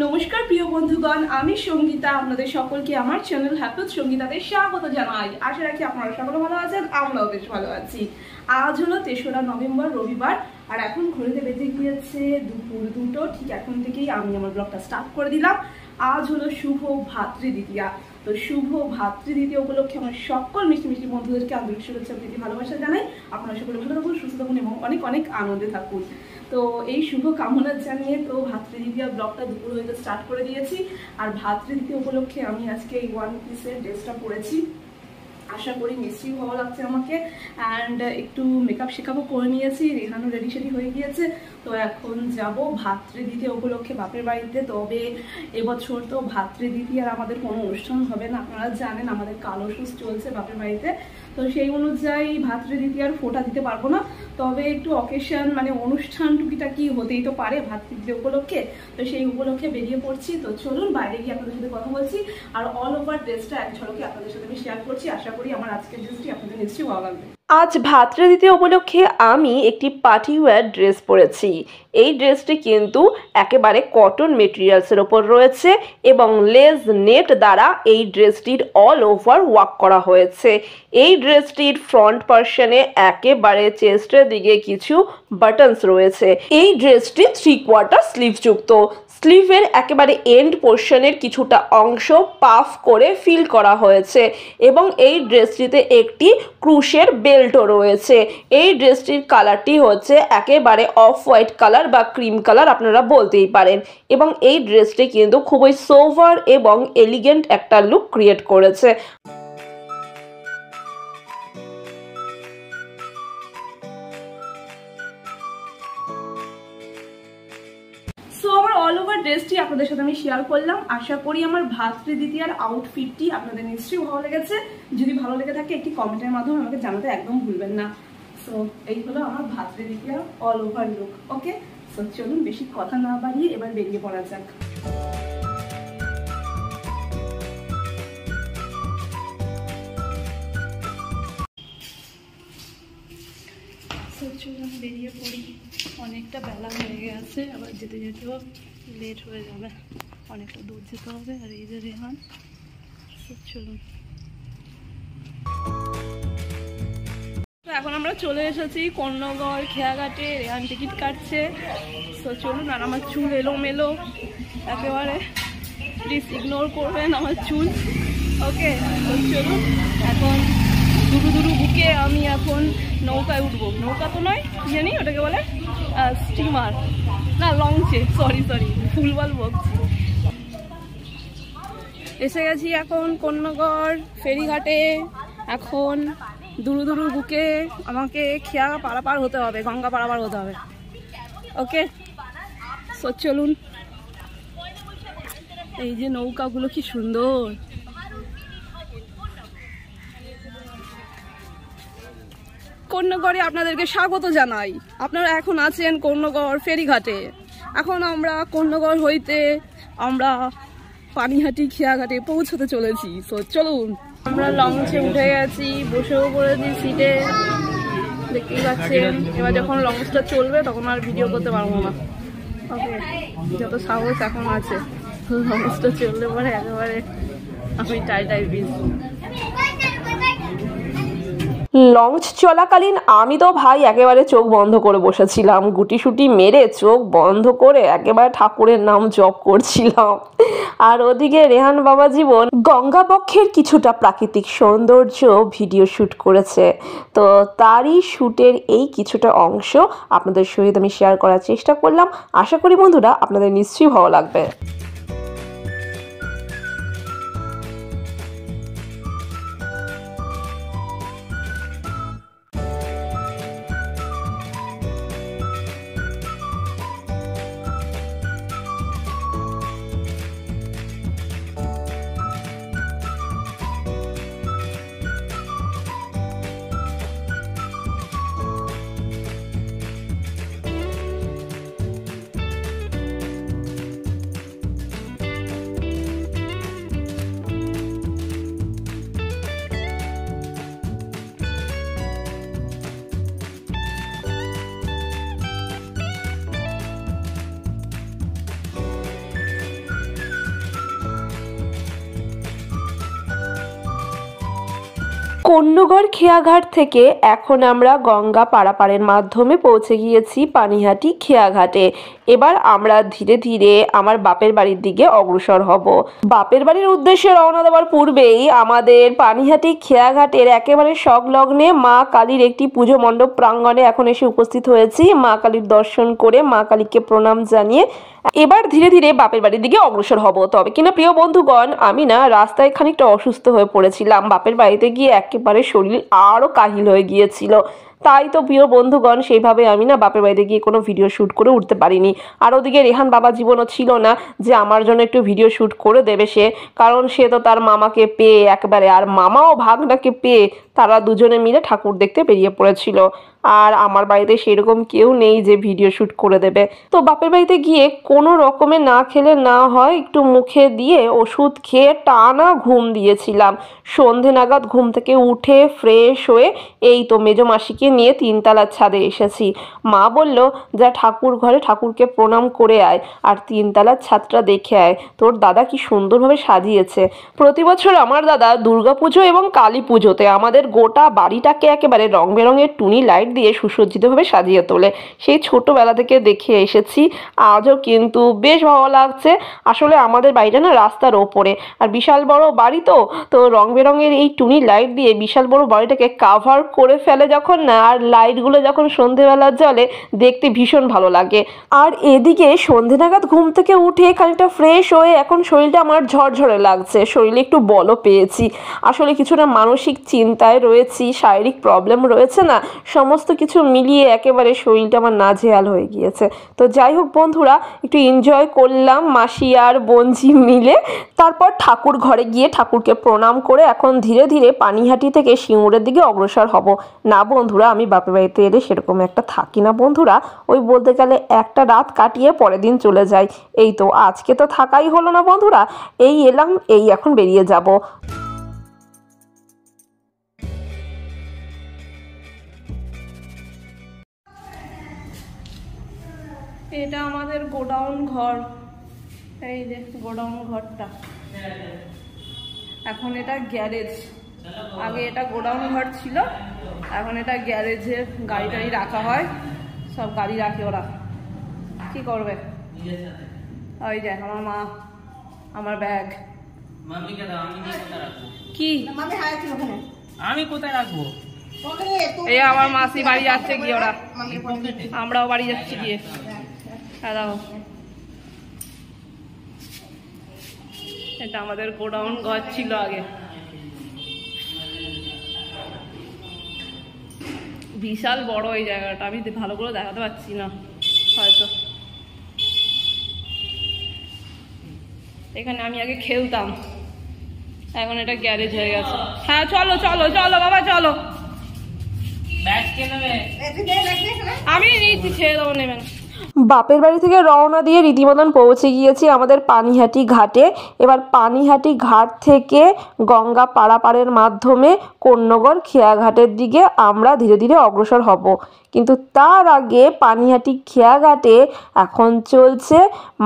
নমস্কার প্রিয় বন্ধুগণ, আমি সঙ্গীতা আপনাদের সকলকে আমার চ্যানেল হ্যাপি সঙ্গীতাতে স্বাগত জানাই। আশা রাখি আপনারা সকলে ভালো আছেন, আমরাও বেশ ভালো আছি। আজ হলো ৩রা নভেম্বর, রবিবার, আর এখন ঘড়িতে বেজে গিয়েছে দুপুর 2টো। ঠিক এখন থেকেই আমি আমার ব্লগটা স্টার্ট করে দিলাম। আজ হলো শুভ ভাতৃদ্বিতীয়া। তো শুভ ভাতৃদ্বিতীয়া উপলক্ষে আমার সকল মিষ্টি মিষ্টি বন্ধুদেরকে আন্তরিক শুভেচ্ছা প্রীতি ভালোবাসা জানাই। আপনারা সকলে ভালো থাকুন, সুস্থ থাকুন এবং অনেক অনেক আনন্দে থাকুন। তো এই শুভ কামনা জানিয়ে তো ভাতৃদ্বিতীয়া ব্লগটা দুপুর হইতে স্টার্ট করে দিয়েছি। আর ভাতৃদ্বিতীয়া উপলক্ষে আমি আজকে এই ওয়ান পিসের ড্রেসটা পরেছি। আশা করি নিশ্চয়ই ভালো লাগছে আমাকে। অ্যান্ড একটু মেকআপ শেকআপও করে নিয়েছি, রেহানও রেডি সেডি হয়ে গিয়েছে। তো এখন যাব ভাতৃদ্বিতীয়া উপলক্ষে বাপের বাড়িতে। তবে এবছর তো ভাতৃদ্বিতীয়ার আমাদের কোনো অনুষ্ঠান হবে না, আপনারা জানেন আমাদের কালসুস চলছে বাপের বাড়িতে। তো সেই অনুযায়ী ভাতৃদ্বিতীয়ার ফোঁটা দিতে পারবো না। তবে একটু অকেশন মানে অনুষ্ঠান টুকিটাকি হতেই তো পারে ভাতৃদ্বিতীয়া উপলক্ষে। তো সেই উপলক্ষে বেরিয়ে পড়ছি। তো চলুন বাইরে গিয়ে আপনাদের সাথে কথা বলছি। আর অল ওভার ড্রেসটা এক ঝলকে আপনাদের সাথে আমি শেয়ার করছি। আশা করি আমার আজকের ড্রেসটি আপনাদের নিশ্চয়ই ভালো লাগবে। আজ ভাতৃদ্বিতীয়া উপলক্ষে আমি একটি পার্টি ওয়্যার ড্রেস পরেছি। এই ড্রেসটি কিন্তু একেবারে কটন মেটেরিয়ালসের ওপর রয়েছে এবং লেস নেট দ্বারা এই ড্রেসটির অল ওভার ওয়ার্ক করা হয়েছে। এই ড্রেসটির ফ্রন্ট পার্সনে একেবারে চেস্টের দিকে কিছু বাটনস রয়েছে। এই ড্রেসটি 3/4 স্লিভ যুক্ত। স্লিভের একেবারে এন্ড পোর্শনের কিছুটা অংশ পাফ করে ফিল করা হয়েছে এবং এই ড্রেসটিতে একটি ক্রুশের বেল্টও রয়েছে। এই ড্রেসটির কালারটি হচ্ছে একেবারে অফ হোয়াইট কালার বা ক্রিম কালার আপনারা বলতেই পারেন। এবং এই ড্রেসটি কিন্তু খুবই সোভার এবং এলিগেন্ট একটা লুক ক্রিয়েট করেছে। আমার অল ওভার ড্রেসটি আপনাদের সাথে আমি শেয়ার করলাম। আশা করি আমার ভাতৃদ্বিতীয়ার আউটফিটটি আপনাদের নিশ্চয়ই ভালো লেগেছে। যদি ভালো লেগে থাকে একটি কমেন্টের মাধ্যমে আমাকে জানাতে একদম ভুলবেন না। সো এই হলো আমার ভাতৃদ্বিতীয়ার অল ওভার লুক। ওকে, সো চলুন বেশি কথা না বাড়িয়ে এবার বেরিয়ে পড়া যাক। চলুন বেরিয়ে পড়ি, অনেকটা বেলা হয়ে গেছে, আবার যেতে যেতেও লেট হয়ে যাবে, অনেকটা দূর যেতে হবে। আর এই যে রেহান, চলুন। এখন আমরা চলে এসেছি কর্ণগড় খেয়াঘাটে। রেহান টিকিট কাটছে। তো চলুন। আর আমার চুল এলোমেলো একেবারে, প্লিজ ইগনোর করবেন আমার চুল। ওকে, তো চলুন। এখন দুরু দুরু বুকে আমি এখন নৌকায় উঠবো। নৌকা তো নয়, কি জানি ওটাকে বলে, স্টিমার না, লঞ্চে, সরি ভুলভাল বলছি। এসে গেছি এখন কর্ণগড় ফেরিঘাটে। এখন দুরু দুরু বুকে আমাকে খেয়া পারাপার হতে হবে, গঙ্গা পারাপার হতে হবে। ওকে, সো চলুন। এই যে নৌকাগুলো কি সুন্দর। কর্ণগড়ে আপনাদেরকে স্বাগত জানাই। আপনারা এখন আছেন কর্ণগড় ফেরিঘাটে। এখন আমরা কর্ণগড় হইতে আমরা পানিহাটি খেয়াঘাটে পৌঁছতে চলেছি। তো চলুন। আমরা লঞ্চে উঠে গেছি, বসেও পড়েছি সিটে, দেখতেই পাচ্ছেন। এবার যখন লঞ্চটা চলবে তখন আর ভিডিও করতে পারবো না। ওকে, যত সাহস এখন আছে, লঞ্চটা চললে পরে একেবারে আমি টাই ভিজবো। লঞ্চ চলাকালীন আমি তো ভাই একেবারে চোখ বন্ধ করে বসেছিলাম, গুটিসুটি মেরে চোখ বন্ধ করে একেবারে ঠাকুরের নাম জপ করছিলাম। আর ওদিকে রেহান বাবা জীবন গঙ্গাবক্ষের কিছুটা প্রাকৃতিক সৌন্দর্য ভিডিও শ্যুট করেছে। তো তারই শ্যুটের এই কিছুটা অংশ আপনাদের সহিত আমি শেয়ার করার চেষ্টা করলাম। আশা করি বন্ধুরা আপনাদের নিশ্চয়ই ভালো লাগবে। কন্যগড় খেয়াঘাট থেকে এখন আমরা গঙ্গা পারাপারের মাধ্যমে পৌঁছে গিয়েছি পানিহাটি খেয়াঘাটে। এবার আমরা ধীরে ধীরে আমার বাপের বাড়ির দিকে অগ্রসর হব। বাপের বাড়ির উদ্দেশ্যে রওনা দেওয়ার পূর্বেই আমাদের পানিহাটি খেয়াঘাটের একেবারে সংলগ্নে মা কালীর একটি পুজো মণ্ডপ প্রাঙ্গণে এখন এসে উপস্থিত হয়েছি। মা কালীর দর্শন করে মা কালীকে প্রণাম জানিয়ে এবার ধীরে ধীরে বাপের বাড়ির দিকে অগ্রসর হব। তবে কিনা প্রিয় বন্ধুগণ, আমি না রাস্তায় খানিকটা অসুস্থ হয়ে পড়েছিলাম। বাপের বাড়িতে গিয়ে একেবারে শরীর আরও কাহিল হয়ে গিয়েছিল। তাই তো প্রিয় বন্ধুগণ, সেইভাবে আমি না বাপের বাড়িতে গিয়ে কোনো ভিডিও শ্যুট করে উঠতে পারিনি। আর ওদিকে রেহান বাবা জীবনও ছিল না যে আমার জন্য একটু ভিডিও শ্যুট করে দেবে সে, কারণ সে তো তার মামাকে পেয়ে একেবারে, আর মামাও ভাগনাকে পেয়ে তারা দুজনে মিলে ঠাকুর দেখতে বেরিয়ে পড়েছিল। আর আমার বাড়িতে সেরকম কেউ নেই যে ভিডিও শ্যুট করে দেবে। তো বাপের বাড়িতে গিয়ে কোনো রকমে না খেলে না হয়, একটু মুখে দিয়ে ওষুধ খেয়ে টানা ঘুম দিয়েছিলাম। সন্ধে নাগাদ ঘুম থেকে উঠে ফ্রেশ হয়ে এই তো মেজো মাসিকে নিয়ে 3তলার ছাদে এসেছি। মা বলল, যা ঠাকুর ঘরে ঠাকুরকে প্রণাম করে আয় আর 3তলার ছাদটা দেখে আয়, তোর দাদা কি সুন্দরভাবে সাজিয়েছে। প্রতি বছর আমার দাদা দুর্গাপুজো এবং কালী পুজোতে আমাদের গোটা বাড়িটাকে একেবারে রং বেরঙের টুনি লাইট দিয়ে সুসজ্জিতভাবে সাজিয়ে তোলে। সেই ছোটোবেলা থেকে দেখে এসেছি, আজও কিন্তু বেশ ভালো লাগছে। আসলে আমাদের বাড়িটা না রাস্তার ওপরে, আর বিশাল বড় বাড়ি, তো রং বেরঙের এই টুনি লাইট দিয়ে বিশাল বড় বাড়িটাকে কাভার করে ফেলে যখন না, আর লাইটগুলো যখন সন্ধেবেলা জ্বলে দেখতে ভীষণ ভালো লাগে। আর এদিকে সন্ধে নাগাদ ঘুম থেকে উঠে খানিকটা ফ্রেশ হয়ে এখন শরীরটা আমার ঝরঝরে লাগছে, শরীরে একটু বলও পেয়েছি। আসলে কিছুটা মানসিক চিন্তায় রয়েছি, শারীরিক প্রবলেম রয়েছে না, সমস্ত কিছু মিলিয়ে একেবারে শরীরটা আমার নাজেহাল হয়ে গিয়েছে। তো যাই হোক বন্ধুরা, একটু এনজয় করলাম মাসি আর বোনজি মিলে। তারপর ঠাকুর ঘরে গিয়ে ঠাকুরকে প্রণাম করে এখন ধীরে ধীরে পানিহাটি থেকে সিঙ্গুরের দিকে অগ্রসর হব। না বন্ধুরা, আমি বাপের বাড়িতে এলে সেরকম একটা থাকি না বন্ধুরা, ওই বলতে গেলে একটা রাত কাটিয়ে পরের দিন চলে যাই। এই তো আজকে তো থাকাই হলো না বন্ধুরা, এই এলাম, এই এখন বেরিয়ে যাব। এটা আমাদের গোডাউন ঘর, এই যে গোডাউন ঘরটা। এখন এটা গ্যারেজ, আগে এটা গোডাউন ঘর ছিল, এখন এটা গ্যারেজে গাড়ি টাড়ি রাখা হয়, সব গাড়ি রাখে ওরা। কি করবে? ওই যে আমার মা, আমার ব্যাগ। কি আমি কোথায় রাখবো? এই আমার মাসি বাড়ি যাচ্ছে গিয়ে, ওরা আমরাও বাড়ি যাচ্ছি গিয়ে। দাও, এটা আমাদের গোডাউন ঘর ছিল আগে, বিশাল বড় এই জায়গাটা, আমি ভালো করে দেখাতে পারছি না হয়তো। এখানে আমি আগে খেলতাম, এখন এটা গ্যারেজ হয়ে গেছে। হ্যাঁ চলো চলো চলো বাবা চলো, আমি নিচ্ছি, ছেড়ে দেবো, নেবেন। বাপের বাড়ি থেকে রওনা দিয়ে রীতিমতন পৌঁছে গিয়েছি আমাদের পানিহাটি ঘাটে। এবার পানিহাটি ঘাট থেকে গঙ্গা পারাপারের মাধ্যমে কন্যগড় খেয়াঘাটের দিকে আমরা ধীরে ধীরে অগ্রসর হব। কিন্তু তার আগে পানিহাটি খেয়াঘাটে এখন চলছে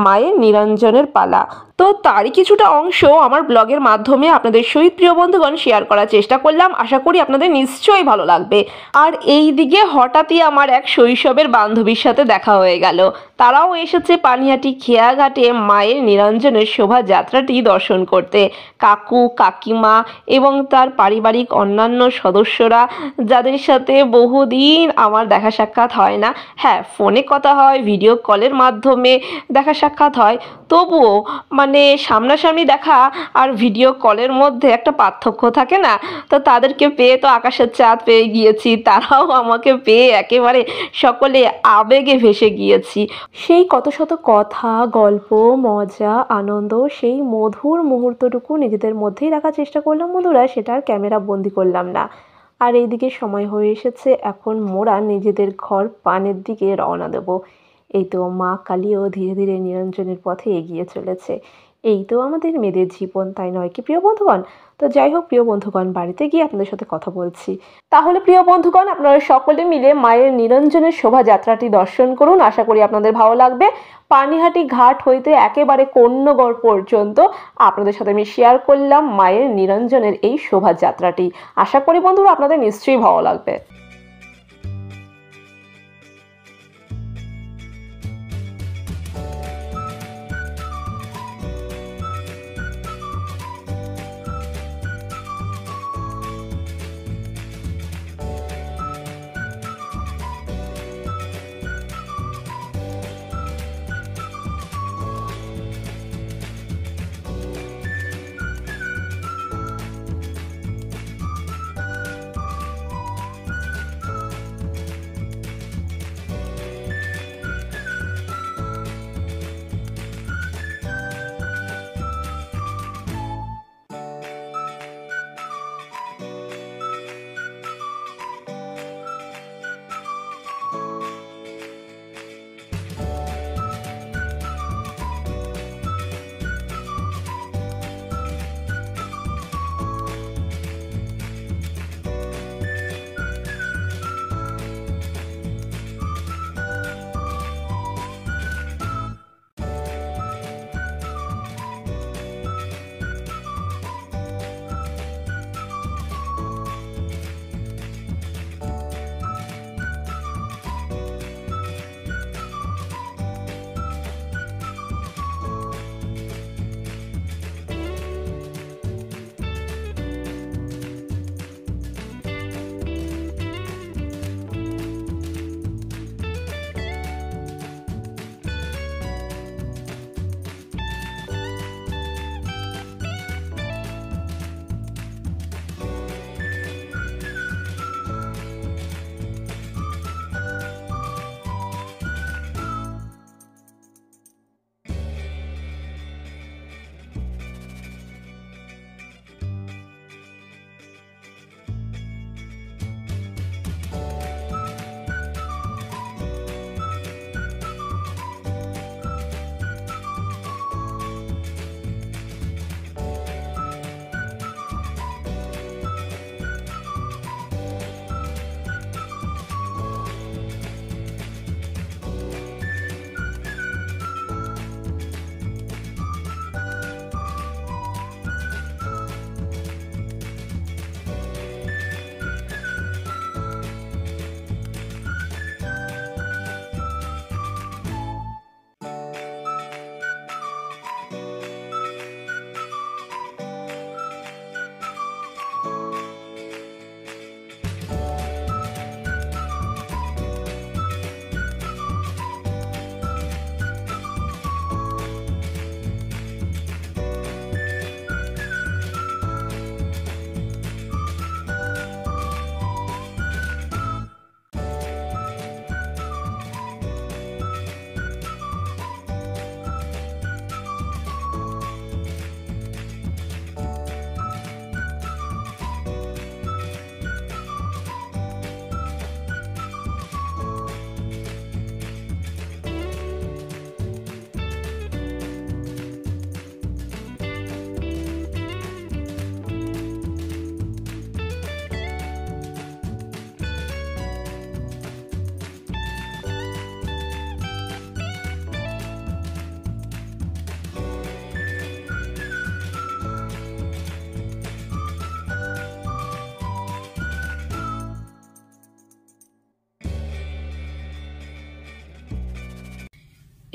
মায়ের নিরঞ্জনের পালা। তো তারই কিছুটা অংশ আমার ব্লগের মাধ্যমে আপনাদের সহিত প্রিয় বন্ধুগণ শেয়ার করার চেষ্টা করলাম। আশা করি আপনাদের নিশ্চয়ই ভালো লাগবে। আর এই দিকে হঠাৎই আমার এক শৈশবের বান্ধবীর সাথে দেখা হয়ে গেল। তারাও এসেছে পানিহাটি খেয়াঘাটে মায়ের নিরঞ্জনের শোভাযাত্রাটি দর্শন করতে। কাকু, কাকিমা এবং তার পারিবারিক অন্যান্য সদস্যরা, যাদের সাথে বহুদিন আমার দেখা সাক্ষাৎ হয় না, হ্যাঁ ফোনে কথা হয়, ভিডিও কলের মাধ্যমে দেখা সাক্ষাৎ হয়, তবুও মানে সামনাসামনি দেখা আর ভিডিও কলের মধ্যে একটা পার্থক্য থাকে না। তো তাদেরকে পেয়ে তো আকাশের চাঁদ পেয়ে গিয়েছি, তারাও আমাকে পেয়ে একেবারে সকলে আবেগে ভেসে গিয়েছি। সেই কত শত কথা, গল্প, মজা, আনন্দ, সেই মধুর মুহূর্তটুকু নিজেদের মধ্যেই রাখার চেষ্টা করলাম বন্ধুরা, সেটা আর ক্যামেরা বন্দি করলাম না। আর এইদিকে সময় হয়ে এসেছে, এখন মোরা নিজেদের ঘর পানের দিকে রওনা দেব। এই তো মা কালীও ধীরে ধীরে নিরঞ্জনের পথে এগিয়ে চলেছে। এই তো আমাদের মেয়েদের জীবন, তাই নয় কি প্রিয় বন্ধুগণ? তো যাই হোক প্রিয় বন্ধুগণ, বাড়িতে গিয়ে আপনাদের সাথে কথা বলছি। তাহলে প্রিয় বন্ধুগণ, আপনারা সকলে মিলে মায়ের নিরঞ্জনের শোভাযাত্রাটি দর্শন করুন। আশা করি আপনাদের ভালো লাগবে। পানিহাটি ঘাট হইতে একেবারে কন্যগড় পর্যন্ত আপনাদের সাথে আমি শেয়ার করলাম মায়ের নিরঞ্জনের এই শোভাযাত্রাটি। আশা করি বন্ধুরা আপনাদের নিশ্চয়ই ভালো লাগবে।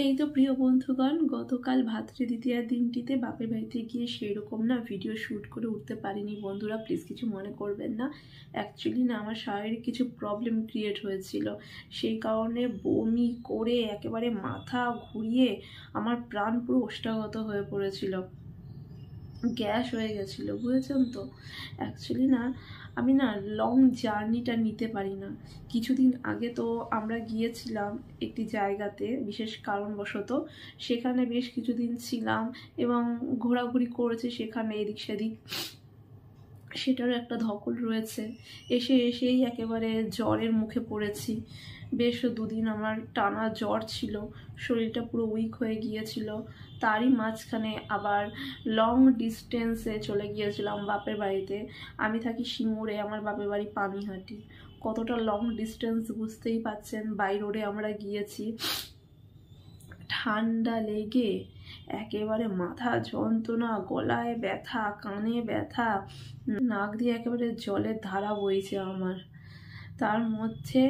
এই তো প্রিয় বন্ধুগণ, গতকাল ভাতৃদ্বিতীয়ার দিনটিতে বাপের বাড়িতে গিয়ে সেরকম না ভিডিও শ্যুট করে উঠতে পারিনি বন্ধুরা, প্লিজ কিছু মনে করবেন না। অ্যাকচুয়ালি না আমার শারীরিক কিছু প্রবলেম ক্রিয়েট হয়েছিল, সেই কারণে বমি করে একেবারে মাথা ঘুরিয়ে আমার প্রাণ পুরো ওষ্ঠাগত হয়ে পড়েছিল, গ্যাস হয়ে গেছিলো, বুঝেছেন তো। অ্যাকচুয়ালি না আমি না লং জার্নিটা নিতে পারি না। কিছুদিন আগে তো আমরা গিয়েছিলাম একটি জায়গাতে বিশেষ কারণবশত, সেখানে বেশ কিছুদিন ছিলাম এবং ঘোরাঘুরি করেছি সেখানে এদিক সেদিক, সেটারও একটা ধকল রয়েছে। এসেই একেবারে জ্বরের মুখে পড়েছি। বেশ দুদিন আমার টানা জ্বর ছিল, শরীরটা পুরো উইক হয়ে গিয়েছিল। তারই মাঝখানে আবার লং ডিস্টেন্সে চলে গিয়েছিলাম বাপের বাড়িতে। আমি থাকি সিঙ্গুরে, আমার বাপের বাড়ি পানিহাটি। কতটা লং ডিস্টেন্স বুঝতেই পাচ্ছেন। বাই রোডে আমরা গিয়েছি, ঠান্ডা লেগে একেবারে মাথা যন্ত্রণা, গলায় ব্যথা, কানে ব্যথা, নাক দিয়ে একেবারে জলের ধারা বইছে আমার। তার মধ্যে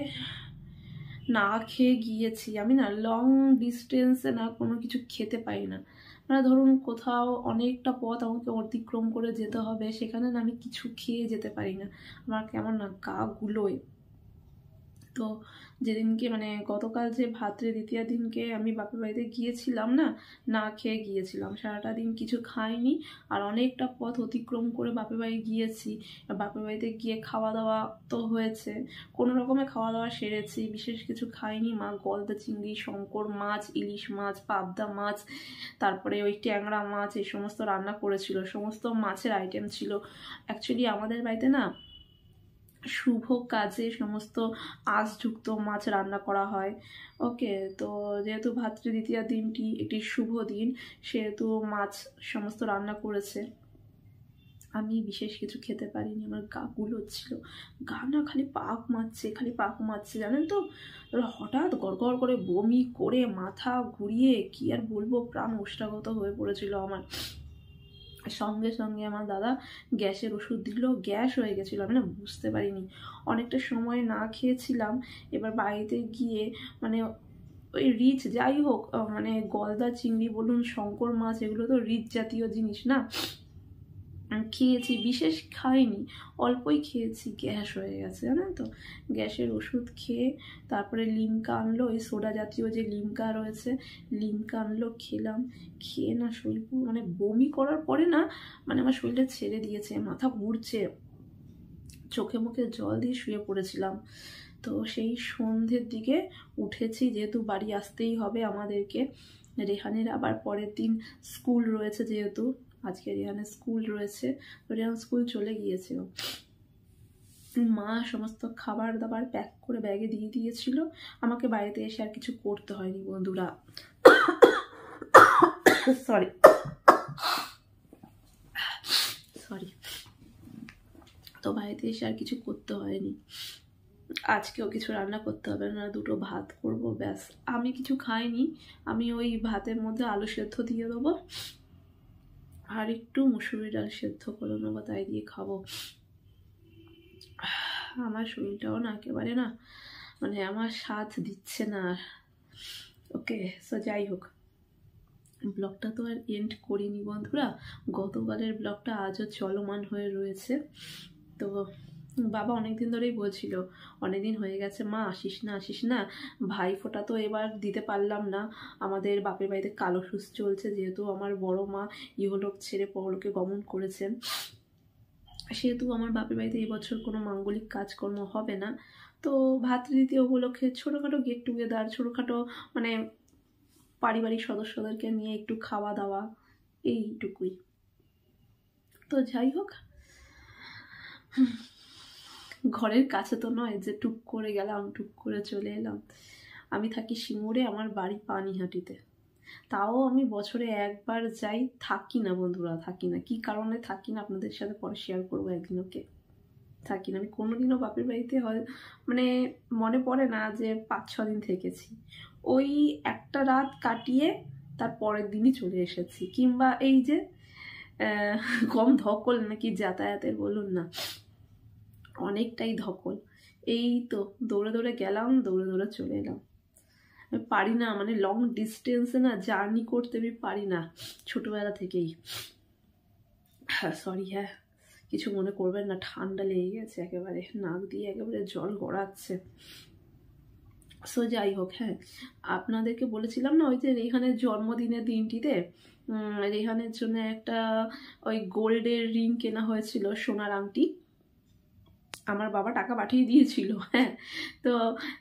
না খেয়ে গিয়েছি আমি। না লং ডিস্টেন্সে না কোনো কিছু খেতে পারি না। মানে ধরুন কোথাও অনেকটা পথ আমাকে অতিক্রম করে যেতে হবে, সেখানে না আমি কিছু খেয়ে যেতে পারি না, আমার কেমন না গা গুলোয়। তো যেদিনকে মানে গতকাল যে ভাদ্রে দ্বিতীয় দিনকে আমি বাপের বাড়িতে গিয়েছিলাম না, না খেয়ে গিয়েছিলাম, সারাটা দিন কিছু খাইনি। আর অনেকটা পথ অতিক্রম করে বাপের বাড়ি গিয়েছি। বাপের বাড়িতে গিয়ে খাওয়া দাওয়া তো হয়েছে, কোনো রকমে খাওয়া দাওয়া সেরেছি, বিশেষ কিছু খাইনি। মা গলদা চিংড়ি, শঙ্কর মাছ, ইলিশ মাছ, পাবদা মাছ, তারপরে ওই ট্যাংরা মাছ, এই সমস্ত রান্না করেছিল। সমস্ত মাছের আইটেম ছিল। অ্যাকচুয়ালি আমাদের বাড়িতে না শুভ কাজে সমস্ত আঁশযুক্ত মাছ রান্না করা হয়। ওকে, তো যেহেতু ভাতৃ দ্বিতীয়া দিনটি একটি শুভ দিন, সেহেতু মাছ সমস্ত রান্না করেছে। আমি বিশেষ কিছু খেতে পারিনি, আমার গা গুলোচ্ছিল, গা না খালি পাক মারছে, খালি পাক মারছে, জানেন তো। হঠাৎ গড়গড় করে বমি করে মাথা ঘুরিয়ে কি আর বলবো, প্রাণ ওষ্ঠাগত হয়ে পড়েছিল আমার। সঙ্গে সঙ্গে আমার দাদা গ্যাসের ওষুধ দিল, গ্যাস হয়ে গেছিলো, আমি না বুঝতে পারিনি। অনেকটা সময় না খেয়েছিলাম। এবার বাড়িতে গিয়ে মানে ওই রিচ যাই হোক, মানে গলদা চিংড়ি বলুন, শঙ্কর মাছ, এগুলো তো রিচ জাতীয় জিনিস না, খেয়েছি, বিশেষ খাইনি, অল্পই খেয়েছি, গ্যাস হয়ে গেছে জানেন তো। গ্যাসের ওষুধ খেয়ে তারপরে লিমকা আনলো, ওই সোডা জাতীয় যে লিমকা রয়েছে, লিমকা আনলো, খেলাম। খেয়ে না শরীর মানে বমি করার পরে না মানে আমার শরীরটা ছেড়ে দিয়েছে, মাথা ঘুরছে, চোখে মুখে জল দিয়ে শুয়ে পড়েছিলাম। তো সেই সন্ধ্যের দিকে উঠেছি, যেহেতু বাড়ি আসতেই হবে আমাদেরকে। রেহানের আবার পরের দিন স্কুল রয়েছে, যেহেতু আজকে রেহানের স্কুল রয়েছে, তো রেহান স্কুল চলে গিয়েছিল। মা সমস্ত খাবার দাবার প্যাক করে ব্যাগে দিয়ে দিয়েছিল, আমাকে বাড়িতে এসে আর কিছু করতে হয়নি বন্ধুরা। সরি সরি তো বাড়িতে এসে আর কিছু করতে হয়নি। আজকেও কিছু রান্না করতে হবে না, দুটো ভাত করব ব্যাস। আমি কিছু খাইনি, আমি ওই ভাতের মধ্যে আলু সেদ্ধ দিয়ে দেবো আর একটু মুসুরি ডাল সেদ্ধ করে নেবো, তাই দিয়ে খাবো। আমার শরীরটাও না একেবারে না মানে আমার সাথ দিচ্ছে না। ওকে, সো যাই হোক, ব্লগটা তো আর এন্ড করিনি বন্ধুরা, গতকালের ব্লগটা আজও চলমান হয়ে রয়েছে। তো বাবা অনেকদিন ধরেই বলছিল, অনেকদিন হয়ে গেছে মা আসিস না আসিস না, ভাইফোঁটা তো এবার দিতে পারলাম না, আমাদের বাপের বাড়িতে কালো সুস চলছে, যেহেতু আমার বড় মা ইহলোক ছেড়ে পরলোকে গমন করেছেন, সেহেতু আমার বাপের বাড়িতে এবছর কোনো মাঙ্গলিক কাজকর্ম হবে না। তো ভাতৃদ্বিতীয়া উপলক্ষে ছোটোখাটো গেট টুগেদার, ছোটোখাটো মানে পারিবারিক সদস্যদেরকে নিয়ে একটু খাওয়া দাওয়া, এইটুকুই। তো যাই হোক, ঘরের কাছে তো নয় যে টুক করে গেলাম, টুক করে চলে এলাম। আমি থাকি সিঙ্গুরে, আমার বাড়ি পানিহাটিতে। তাও আমি বছরে একবার যাই, থাকি না বন্ধুরা, থাকি না। কি কারণে থাকি না আপনাদের সাথে পরে শেয়ার করবো একদিন। ওকে, থাকি না আমি কোনোদিনও বাপের বাড়িতে, হয় মানে মনে পড়ে না যে 5-6 দিন থেকেছি। ওই একটা রাত কাটিয়ে তার পরের দিনই চলে এসেছি। কিংবা এই যে কম ধকল নাকি যাতায়াতের বলুন না, অনেকটাই ধকল। এই তো দৌড়ে দৌড়ে গেলাম, দৌড়ে দৌড়ে চলে এলাম। আমি পারি না, মানে লং ডিস্টেন্সে না জার্নি করতে আমি পারি না ছোটবেলা থেকেই। হ্যাঁ সরি, হ্যাঁ কিছু মনে করবেন না, ঠান্ডা লেগে গেছে, একেবারে নাক দিয়ে একেবারে জল গড়াচ্ছে। সো যাই হোক, হ্যাঁ আপনাদেরকে বলেছিলাম না ওই যে রেহানের জন্মদিনের দিনটিতে রেহানের জন্য একটা ওই গোল্ডের রিং কেনা হয়েছিল, সোনার আংটি, আমার বাবা টাকা পাঠিয়ে দিয়েছিল। হ্যাঁ, তো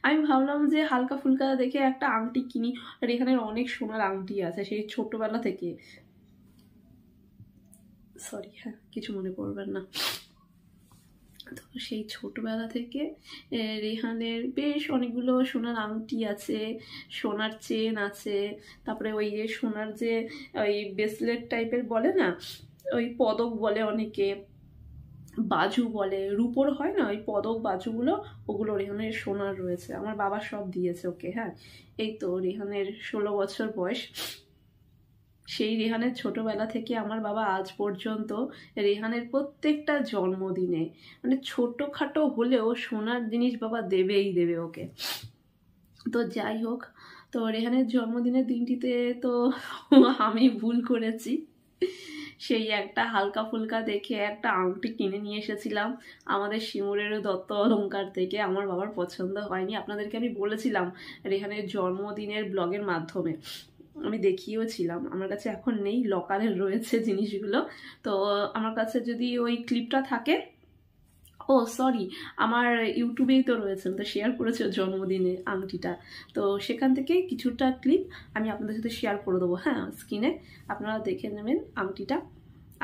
আমি ভাবলাম যে হালকা ফুলকা দেখে একটা আংটি কিনি। রেহানের অনেক সোনার আংটি আছে সেই ছোটবেলা থেকে। সরি, হ্যাঁ কিছু মনে করবেন না। তো সেই ছোটবেলা থেকে রেহানের বেশ অনেকগুলো সোনার আংটি আছে, সোনার চেন আছে, তারপরে ওই যে সোনার যে ওই ব্রেসলেট টাইপের বলে না, ওই পদক বলে অনেকে, বাজু বলে, রূপোর হয় না ওই পদক বাজুগুলো, ওগুলো রেহানের সোনার রয়েছে। আমার বাবা সব দিয়েছে ওকে। হ্যাঁ, এই তো রেহানের 16 বছর বয়স। সেই রেহানের ছোটবেলা থেকে আমার বাবা আজ পর্যন্ত রেহানের প্রত্যেকটা জন্মদিনে মানে ছোটোখাটো হলেও সোনার জিনিস বাবা দেবেই দেবে ওকে। তো যাই হোক, তো রেহানের জন্মদিনের দিনটিতে তো আমি ভুল করেছি, সেই একটা হালকা ফুলকা দেখে একটা আংটি কিনে নিয়ে এসেছিলাম আমাদের শিমুরের দত্ত অলংকার থেকে। আমার বাবার পছন্দ হয়নি, আপনাদেরকে আমি বলেছিলাম রেহানের জন্মদিনের ব্লগের মাধ্যমে, আমি দেখিয়েও ছিলাম। আমার কাছে এখন নেই, লকারে রয়েছে জিনিসগুলো। তো আমার কাছে যদি ওই ক্লিপটা থাকে, ও সরি, আমার ইউটিউবেই তো রয়েছে, তো শেয়ার করেছে জন্মদিনে আংটিটা, তো সেখান থেকে কিছুটা ক্লিপ আমি আপনাদের সাথে শেয়ার করে দেবো। হ্যাঁ, স্ক্রিনে আপনারা দেখে নেবেন আংটিটা।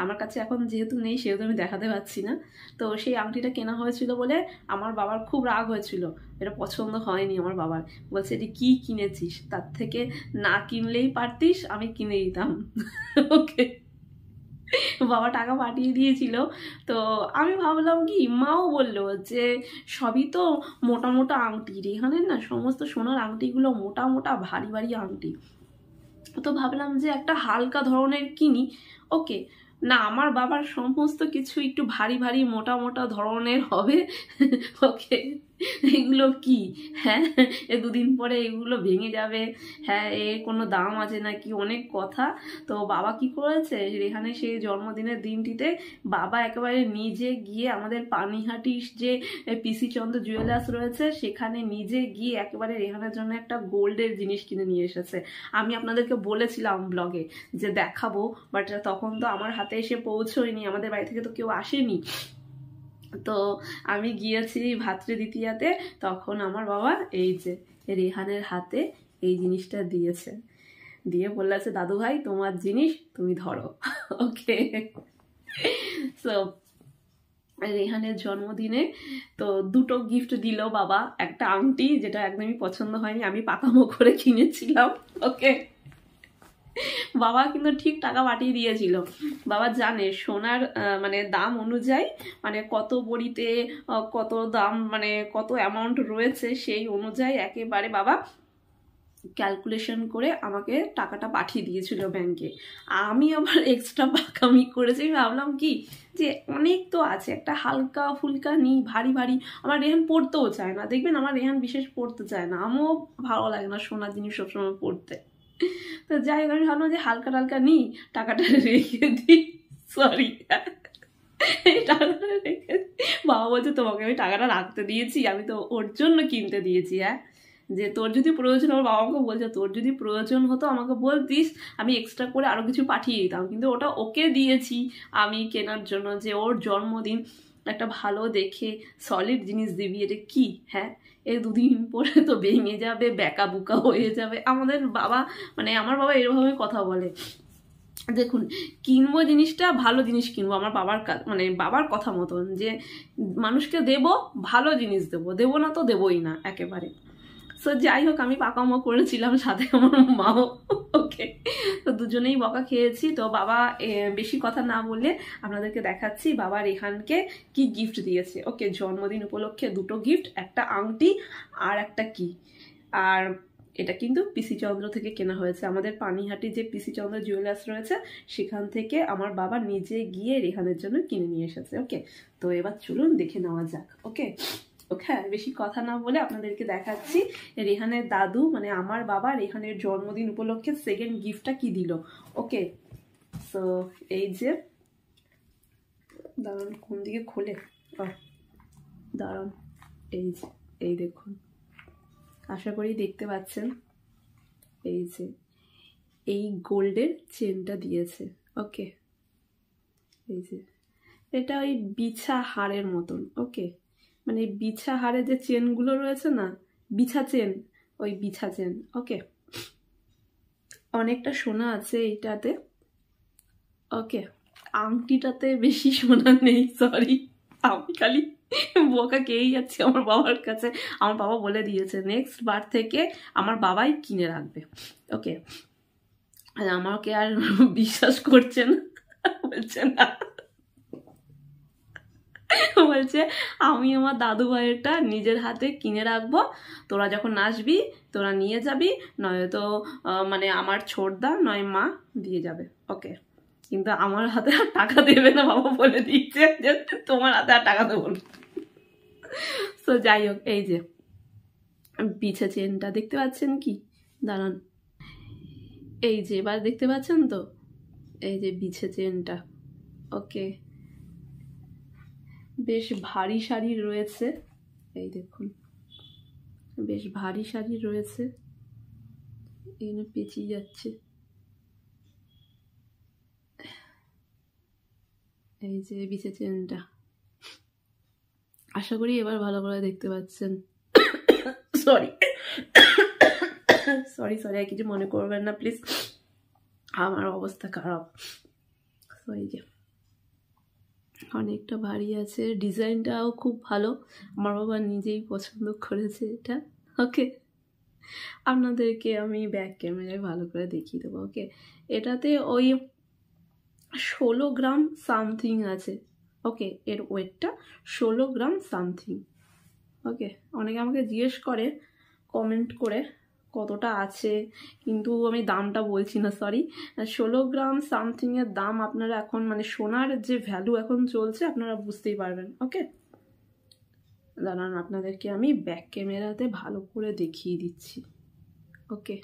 আমার কাছে এখন যেহেতু নেই সেহেতু আমি দেখাতে পারছি না। তো সেই আংটিটা কেনা হয়েছিল বলে আমার বাবার খুব রাগ হয়েছিল, এটা পছন্দ হয়নি আমার বাবার। বলছে এটি কি কিনেছিস, তার থেকে না কিনলেই পারতিস, আমি কিনে দিতাম। ওকে, বাবা টাকা পাঠিয়ে দিয়েছিল। তো আমি ভাবলাম কি, মাও বললো যে সবই তো মোটা মোটা আংটি, রেহানের না সমস্ত সোনার আংটিগুলো মোটা মোটা ভারী ভারী আংটি, তো ভাবলাম যে একটা হালকা ধরনের কিনি। ওকে, না আমার বাবার সমস্ত কিছু একটু ভারী ভারী মোটা মোটা ধরনের হবে। ওকে, এগুলো কি, হ্যাঁ এ দুদিন পরে এগুলো ভেঙে যাবে, হ্যাঁ এর কোনো দাম আছে নাকি, অনেক কথা। তো বাবা কি করেছে, রেহানের সেই জন্মদিনের দিনটিতে বাবা একেবারে নিজে গিয়ে আমাদের পানিহাটির যে পিসি চন্দ্র জুয়েলার্স রয়েছে সেখানে নিজে গিয়ে একেবারে রেহানের জন্য একটা গোল্ডের জিনিস কিনে নিয়ে এসেছে। আমি আপনাদেরকে বলেছিলাম ব্লগে যে দেখাবো, বাট তখন তো আমার হাতে এসে পৌঁছয়নি, আমাদের বাড়ি থেকে তো কেউ আসেনি। তো আমি গিয়েছি ভাতৃদ্বিতীয়াতে, তখন আমার বাবা এই যে রেহানের হাতে এই জিনিসটা দিয়েছে, দিয়ে বললেছে দাদু ভাই তোমার জিনিস তুমি ধরো। ওকে, সো রেহানের জন্মদিনে তো দুটো গিফট দিল বাবা, একটা আংটি যেটা একদমই পছন্দ হয়নি, আমি পাকামো করে কিনেছিলাম। ওকে, বাবা কিন্তু ঠিক টাকা পাঠিয়ে দিয়েছিল। বাবা জানে সোনার মানে দাম অনুযায়ী, মানে কত বড়িতে কত দাম, মানে কত অ্যামাউন্ট রয়েছে, সেই অনুযায়ী একেবারে বাবা ক্যালকুলেশন করে আমাকে টাকাটা পাঠিয়ে দিয়েছিল ব্যাংকে। আমি আবার এক্সট্রা পাকামি করেছি, ভাবলাম কি যে অনেক তো আছে, একটা হালকা ফুলকা নিই, ভারী ভারী আমার রেহান পড়তেও চায় না, দেখবেন আমার রেহান বিশেষ পড়তে চায় না, আমিও ভালো লাগে না সোনার জিনিস সবসময় পড়তে। তো যাই হোক, আমি ভাবলাম যে হালকা টালকা নিই, টাকাটা রেখে দিই, সরি টাকাটা রেখে, বাবা বলছে তোমাকে আমি টাকাটা রাখতে দিয়েছি, আমি তো ওর জন্য কিনতে দিয়েছি। হ্যাঁ, যে তোর যদি প্রয়োজন, আমার বাবা আমাকে বলছে তোর যদি প্রয়োজন হতো আমাকে বলতিস, আমি এক্সট্রা করে আরও কিছু পাঠিয়ে দিতাম, কিন্তু ওটা ওকে দিয়েছি আমি কেনার জন্য, যে ওর জন্মদিন একটা ভালো দেখে সলিড জিনিস দিবি। এটা কি, হ্যাঁ এই দুদিন পরে তো ভেঙে যাবে, ব্যাকা বুকা হয়ে যাবে। আমাদের বাবা মানে আমার বাবা এরভাবে কথা বলে, দেখুন কিনবো জিনিসটা ভালো জিনিস কিনবো, আমার বাবার মানে বাবার কথা মতন, যে মানুষকে দেব ভালো জিনিস দেবো, দেবো না তো দেবোই না একেবারে। সো যাই হোক, আমি পাকামো করেছিলাম, সাথে আমার মাও। ওকে, তো দুজনেই বকা খেয়েছি। তো বাবা বেশি কথা না বললে আপনাদেরকে দেখাচ্ছি বাবা রেহানকে কি গিফট দিয়েছে। ওকে, জন্মদিন উপলক্ষে দুটো গিফট, একটা আংটি আর একটা কি, আর এটা কিন্তু পিসি চন্দ্র থেকে কেনা হয়েছে, আমাদের পানিহাটি যে পিসি চন্দ্র জুয়েলার্স রয়েছে সেখান থেকে আমার বাবা নিজে গিয়ে রেহানের জন্য কিনে নিয়ে এসেছে। ওকে, তো এবার চলুন দেখে নেওয়া যাক। ওকে ওকে, বেশি কথা না বলে আপনাদেরকে দেখাচ্ছি রেহানের দাদু মানে আমার বাবা রেহানের জন্মদিন উপলক্ষে সেকেন্ড গিফটটা কি দিল। ওকে, সো এই যে দাঁড়ান, কোন দিকে খোলে, দাঁড়ান, এই যে এই দেখুন, আশা করি দেখতে পাচ্ছেন, এই যে এই গোল্ডের চেনটা দিয়েছে। ওকে, এই যে এটা ওই বিছা হাড়ের মতন। ওকে, মানে বিছা হাড়ে যে চেনগুলো রয়েছে না, বিছা চেন, ওই বিছা চেন। ওকে, অনেকটা সোনা আছে এইটাতে। ওকে, আংটিটাতে বেশি সোনা নেই, সরি, আমি খালি বোকা খেয়েই যাচ্ছে আমার বাবার কাছে। আমার বাবা বলে দিয়েছে নেক্সট বার থেকে আমার বাবাই কিনে রাখবে। ওকে, আর আমাকে আর বিশ্বাস করছে না, বলছে না, বলছে আমি আমার দাদু ভাইয়েরটা নিজের হাতে কিনে রাখবো, তোরা যখন আসবি তোরা নিয়ে যাবি, নয়তো মানে আমার ছোটদা নয় মা দিয়ে যাবে। ওকে, কিন্তু আমার হাতে আর টাকা দেবে না, বাবা বলে দিচ্ছে যে তোমার হাতে আর টাকা দেবো না। তো যাই হোক, এই যে বিছে চেনটা দেখতে পাচ্ছেন কি, দাঁড়ান, এই যে এবার দেখতে পাচ্ছেন তো, এই যে বিছে চেনটা। ওকে, বেশ ভারী শাড়ি রয়েছে, এই দেখুন বেশ ভারী শাড়ি রয়েছে, এখানে পেঁচিয়ে যাচ্ছে। এই যে বিছে চেনটা, আশা করি এবার ভালো করে দেখতে পাচ্ছেন। সরি সরি সরি, আর কিছু মনে করবেন না প্লিজ, আমার অবস্থা খারাপ। এই যে অনেকটা ভারী আছে, ডিজাইনটাও খুব ভালো, আমার বাবা নিজেই পছন্দ করেছে এটা। ওকে, আপনাদেরকে আমি ব্যাক ক্যামেরায় ভালো করে দেখিয়ে দেবো। ওকে, এটাতে ওই 16 গ্রাম সামথিং আছে। ওকে, এর ওয়েটটা 16 গ্রাম সামথিং। ওকে, অনেকে আমাকে জিজ্ঞেস করে কমেন্ট করে কতটা আছে, কিন্তু আমি দামটা বলছি না, সরি। 16 গ্রাম সামথিংয়ের দাম আপনারা এখন মানে সোনার যে ভ্যালু এখন চলছে আপনারা বুঝতেই পারবেন। ওকে, দাঁড়ান আপনাদেরকে আমি ব্যাক ক্যামেরাতে ভালো করে দেখিয়ে দিচ্ছি। ওকে,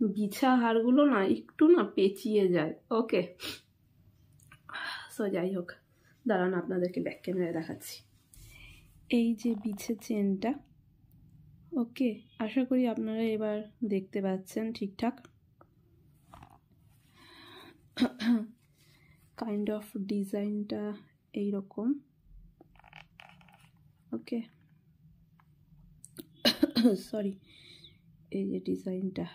বিছা হারগুলো না একটু না পেঁচিয়ে যায়। ওকে, সো যাই হোক, দাঁড়ান আপনাদেরকে ব্যাক ক্যামেরায় দেখাচ্ছি। এই যে বিছে চেনটা, ওকে, আশা করি আপনারা এবার দেখতে পাচ্ছেন ঠিকঠাক। কাইন্ড অফ ডিজাইনটা এইরকম। ওকে, সরি, এই যে ডিজাইনটা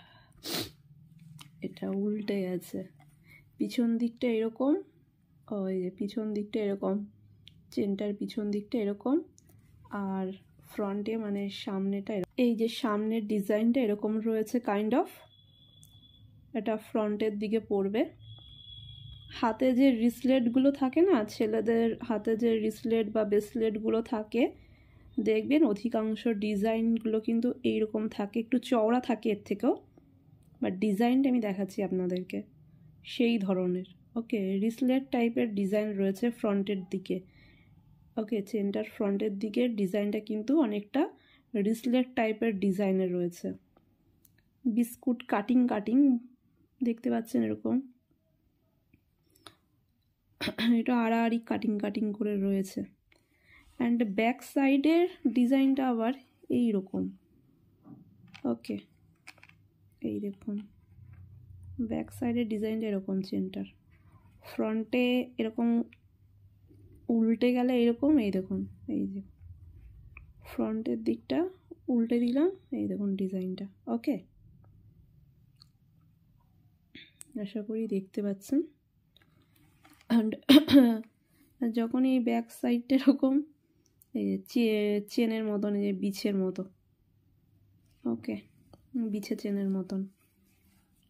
এটা উল্টে গেছে, পিছন দিকটা এরকম, এই যে পিছন দিকটা এরকম, চেনটার পিছন দিকটা এরকম, আর ফ্রন্টে মানে সামনেটা এই যে সামনের ডিজাইনটা এরকম রয়েছে কাইন্ড অফ, এটা ফ্রন্টের দিকে পড়বে। হাতে যে রিসলেটগুলো থাকে না, ছেলেদের হাতে যে রিসলেট বা ব্রেসলেটগুলো থাকে, দেখবেন অধিকাংশ ডিজাইনগুলো কিন্তু এইরকম থাকে, একটু চওড়া থাকে এর থেকেও, বাট ডিজাইনটা আমি দেখাচ্ছি আপনাদেরকে সেই ধরনের। ওকে, রিসলেট টাইপের ডিজাইন রয়েছে ফ্রন্টের দিকে। ওকে, চেনটার ফ্রন্টের দিকে ডিজাইনটা কিন্তু অনেকটা রিসলেট টাইপের ডিজাইনের রয়েছে, বিস্কুট কাটিং কাটিং দেখতে পাচ্ছেন এরকম, এটা আড়াআড়ি কাটিং কাটিং করে রয়েছে। অ্যান্ড ব্যাক সাইডের ডিজাইনটা আবার এই রকম। ওকে, এই দেখুন ব্যাক সাইডের ডিজাইনটা এরকম, চেনটার ফ্রন্টে এরকম উল্টে গেলে এরকম, এই দেখুন, এই যে ফ্রন্টের দিকটা উল্টে দিলাম, এই দেখুন ডিজাইনটা। ওকে, আশা করি দেখতে পাচ্ছেন। অ্যান্ড যখন এই ব্যাক সাইডটা এরকম এই চেনের মতন, এই যে বিছের মতো, ওকে, বিছে চেনের মতন,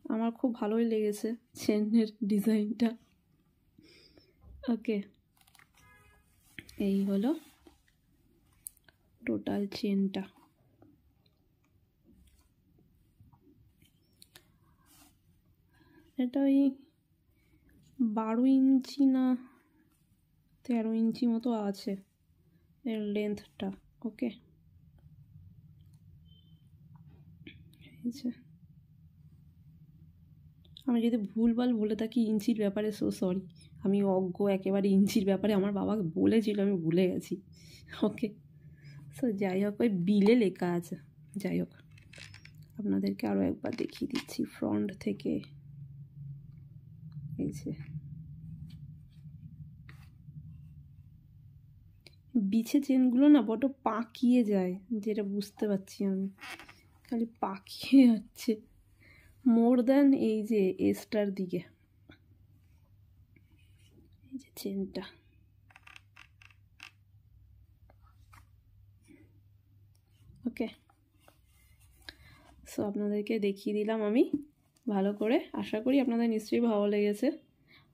আমার খুব ভালোই লেগেছে চেনের ডিজাইনটা। ওকে, এই হলো টোটাল চেনটা। এটা ওই 12 ইঞ্চি না 13 ইঞ্চি মতো আছে এর লেন্থটা। ওকে, আমি যদি ভুলভাল বলে থাকি ইঞ্চির ব্যাপারে, সো সরি, আমি অজ্ঞ একেবারে ইঞ্চির ব্যাপারে, আমার বাবাকে বলেছিল আমি ভুলে গেছি। ওকে, সো যাই হোক, ওই বিলে লেখা আছে। যাই হোক, আপনাদেরকে আরও একবার দেখিয়ে দিচ্ছি ফ্রন্ট থেকে। এই যে বিছে চেনগুলো না বড্ড পাকিয়ে যায়, যেটা বুঝতে পারছি আমি, খালি পাকিয়ে যাচ্ছে মোর দ্যান এই যে এসটার দিকে। এই যে চেনটা, ওকে, সো আপনাদেরকে দেখিয়ে দিলাম আমি ভালো করে। আশা করি আপনাদের নিশ্চয়ই ভালো লেগেছে।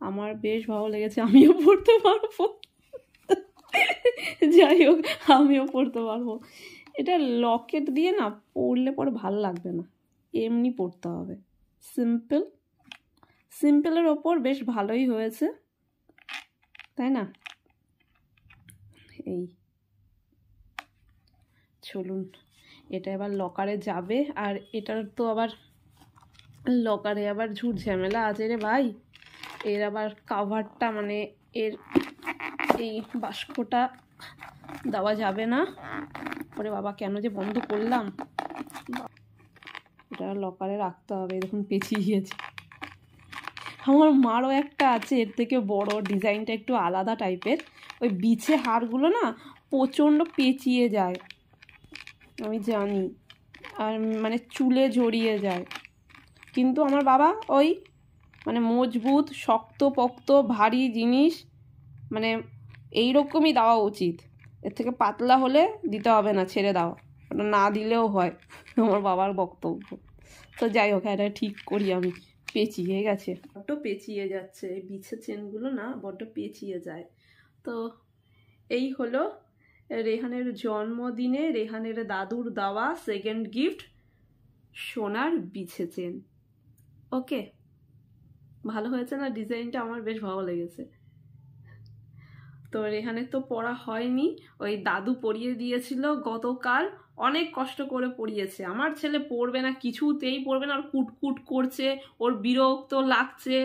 আমার বেশ ভালো লেগেছে, আমিও পড়তে পারবো। যাই হোক, আমিও পড়তে পারবো। এটা লকেট দিয়ে না পড়লে পরে ভালো লাগবে না, এমনি পড়তে হবে। সিম্পলের ওপর বেশ ভালোই হয়েছে, তাই না? এই চলুন, এটা এবার লকারে যাবে। আর এটার তো আবার লকারে আবার ঝুট ঝামেলা আছে রে ভাই। এর আবার কাভারটা মানে এর এই বাস্কটা দেওয়া যাবে না। ওরে বাবা, কেন যে বন্ধ করলাম। এটা লকারে রাখতে হবে। দেখুন পেঁচিয়ে গিয়েছে। আমার মারও একটা আছে এর থেকে বড়, ডিজাইনটা একটু আলাদা টাইপের। ওই বিছে হাড়গুলো না প্রচণ্ড পেঁচিয়ে যায়, আমি জানি, আর মানে চুলে জড়িয়ে যায়। কিন্তু আমার বাবা ওই মানে মজবুত শক্ত পোক্ত ভারী জিনিস মানে এইরকমই দেওয়া উচিত। এর থেকে পাতলা হলে দিতে হবে না, ছেড়ে দাও, ওটা না দিলেও হয়, আমার বাবার বক্তব্য। তো যাই হোক, এটা ঠিক করি আমি। পেঁচিয়ে গেছে, বড্ড পেঁচিয়ে যাচ্ছে, এই বিছে চেনগুলো না বড্ড পেঁচিয়ে যায়। তো এই হলো রেহানের জন্মদিনে রেহানের দাদুর দেওয়া সেকেন্ড গিফট, সোনার বিছে চেন। ওকে, ভালো হয়েছে না ডিজাইনটা? আমার বেশ ভালো লেগেছে। তো রেহানের তো পড়া হয়নি, ওই দাদু পরিয়ে দিয়েছিল গতকাল, অনেক কষ্ট করে পড়িয়েছে। আমার ছেলে পড়বে না, কিছুতেই পড়বে না, আর কুটকুট করছে, ওর বিরক্ত লাগছে।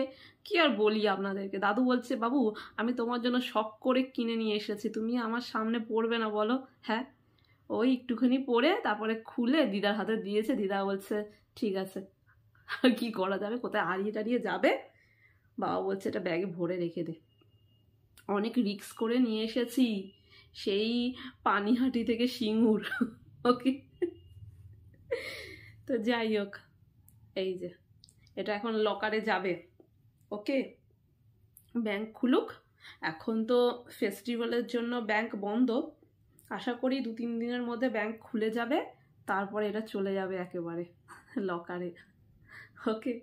কি আর বলি আপনাদেরকে, দাদু বলছে বাবু আমি তোমার জন্য শখ করে কিনে নিয়ে এসেছি, তুমি আমার সামনে পড়বে না বলো? হ্যাঁ, ওই একটুখানি পড়ে তারপরে খুলে দিদার হাতে দিয়েছে। দিদা বলছে ঠিক আছে, আর কি করা যাবে, কোথায় হারিয়ে টারিয়ে যাবে। বাবা বলছে এটা ব্যাগে ভরে রেখে দে। অনেক রিস্ক করে নিয়ে এসেছি, সেই পানিহাটি থেকে সিঙ্গুর। ওকে, তো যাই হোক, এই যে এটা এখন লকারে যাবে। ওকে, ব্যাংক খুলুক। এখন তো ফেস্টিভ্যালের জন্য ব্যাংক বন্ধ, আশা করি 2-3 দিনের মধ্যে ব্যাংক খুলে যাবে, তারপরে এটা চলে যাবে একেবারে লকারে। ওকে,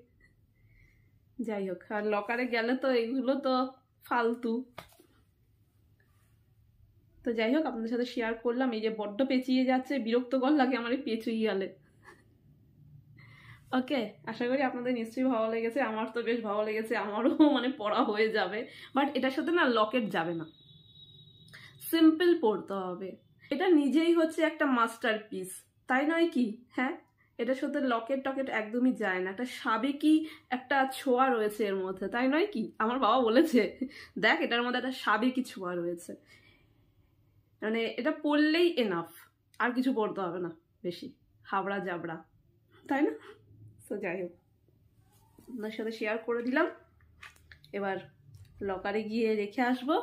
যাই হোক, আর লকারে গেলে তো এগুলো তো ফালতু। তো যাই হোক, আপনাদের সাথে শেয়ার করলাম। এই যে বড্ড পেঁচিয়ে যাচ্ছে, বিরক্তকর লাগে আমার এই পেঁচিয়ে গেলে। ওকে, আশা করি আপনাদের নিশ্চয়ই ভালো লেগেছে। আমার তো বেশ ভালো লেগেছে, আমারও মানে পড়া হয়ে যাবে। বাট এটার সাথে না লকেট যাবে না, সিম্পল পড়তে হবে। এটা নিজেই হচ্ছে একটা মাস্টারপিস, তাই নয় কি? হ্যাঁ, এটার সাথে লকেট টকেট একদমই যায় না, একটা সাবেকি একটা ছোঁয়া রয়েছে এর মধ্যে, তাই নয় কি? আমার বাবা বলেছে দেখ এটার মধ্যে একটা সাবেকি ছোঁয়া রয়েছে, মানে এটা পড়লেই এনাফ, আর কিছু পড়তে হবে না বেশি হাবড়া জাবড়া, তাই না? তো যাই হোক, আপনার সাথে শেয়ার করে দিলাম। এবার লকারে গিয়ে রেখে আসবো।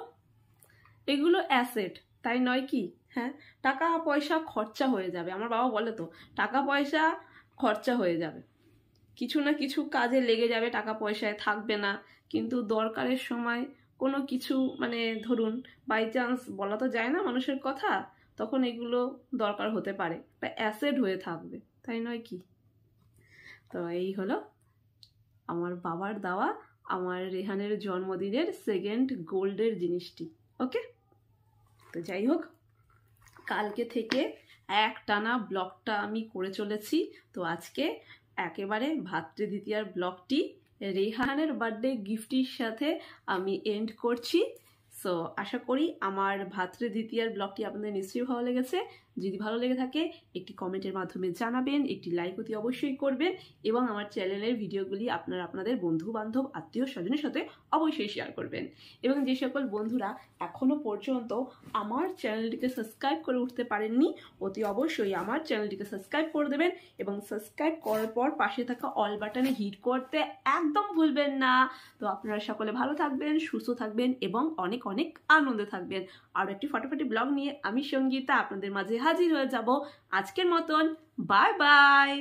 এগুলো অ্যাসেট, তাই নয় কি? হ্যাঁ, টাকা পয়সা খরচা হয়ে যাবে। আমার বাবা বলে তো টাকা পয়সা খরচা হয়ে যাবে, কিছু না কিছু কাজে লেগে যাবে, টাকা পয়সায় থাকবে না। কিন্তু দরকারের সময় কোনো কিছু মানে ধরুন বাই চান্স, বলা তো যায় না মানুষের কথা, তখন এগুলো দরকার হতে পারে, বা অ্যাসেট হয়ে থাকবে, তাই নয় কি? তো এই হলো আমার বাবার দেওয়া আমার রেহানের জন্মদিনের সেকেন্ড গোল্ডের জিনিসটি। ওকে, তো যাই হোক, কালকে থেকে একটানা ব্লগটা আমি করে চলেছি। তো আজকে একেবারে ভাতৃদ্বিতীয়ার ব্লগটি রেহানের বার্থডে গিফটের সাথে আমি এন্ড করছি। সো আশা করি আমার ভাতৃদ্বিতীয়ার ব্লগটি আপনাদের নিশ্চয়ই ভালো লেগেছে। যদি ভালো লেগে থাকে একটি কমেন্টের মাধ্যমে জানাবেন, একটি লাইক অতি অবশ্যই করবেন, এবং আমার চ্যানেলের ভিডিওগুলি আপনাদের বন্ধু বান্ধব আত্মীয় স্বজনের সাথে অবশ্যই শেয়ার করবেন। এবং যে সকল বন্ধুরা এখনও পর্যন্ত আমার চ্যানেলটিকে সাবস্ক্রাইব করে উঠতে পারেননি, অতি অবশ্যই আমার চ্যানেলটিকে সাবস্ক্রাইব করে দেবেন, এবং সাবস্ক্রাইব করার পর পাশে থাকা অল বাটনে হিট করতে একদম ভুলবেন না। তো আপনারা সকলে ভালো থাকবেন, সুস্থ থাকবেন, এবং অনেক অনেক আনন্দে থাকবেন। আরও একটি ফটাফটি ব্লগ নিয়ে আমি সঙ্গীতা আপনাদের মাঝে হাজির হয়ে যাব। আজকের মতন বাই বাই।